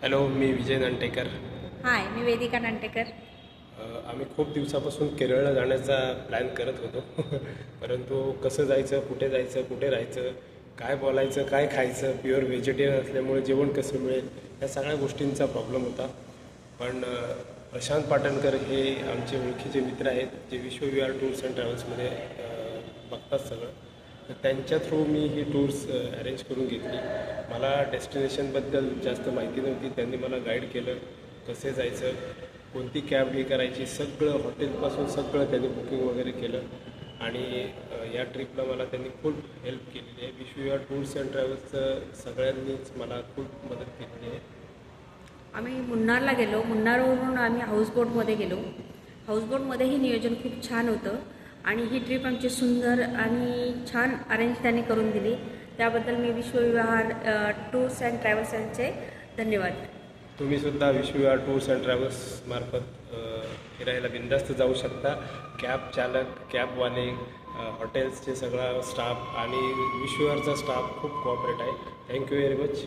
Hello, मी विजय नांटेकर. हाय, मी वेदिका नांटेकर. आम्ही खूप दिवसापासून केरळला जाण्याचा प्लॅन करत होतो. परंतु कसं जायचं, कुठे राहायचं, काय बोलायचं, काय खायचं, प्युअर व्हेजिटेरियन असल्यामुळे जेवण कसं मिळेल, या सगळ्या गोष्टींचा प्रॉब्लेम होता. पण प्रशांत पाटणकर हे आमचे ओळखीचे मित्र आहेत, जे विश्वविहार टूर्स अँड ट्रॅव्हल्समध्ये बघतात सगळं. तर त्यांच्या थ्रू मी ही टूर्स अरेंज करून घेतली. मला डेस्टिनेशनबद्दल जास्त माहिती नव्हती. त्यांनी मला गाईड केलं, कसे जायचं, कोणती कॅब हे करायची, सगळं हॉटेलपासून सगळं त्यांनी बुकिंग वगैरे केलं. आणि या ट्रिपला मला त्यांनी खूप हेल्प केलेली आहे. विश्वविहार टूर्स अँड ट्रॅव्हल्सचं सगळ्यांनीच मला खूप मदत केलेली आहे. आम्ही मुन्नारला गेलो. मुन्नारवरून आम्ही हाऊसबोटमध्ये गेलो. हाऊसबोटमध्येही नियोजन खूप छान होतं आणि ही ट्रिप आमची सुंदर आणि छान अरेंज त्यांनी करून दिली. त्याबद्दल मी विश्वविहार टूर्स अँड ट्रॅव्हल्स यांचे धन्यवाद. तुम्हीसुद्धा विश्वविहार टूर्स अँड ट्रॅव्हल्समार्फत फिरायला बिनधास्त जाऊ शकता. कॅब चालक, कॅबवाले, हॉटेल्सचे सगळा स्टाफ आणि विश्वविहारचा स्टाफ खूप कॉपरेट आहे. Thank you very much.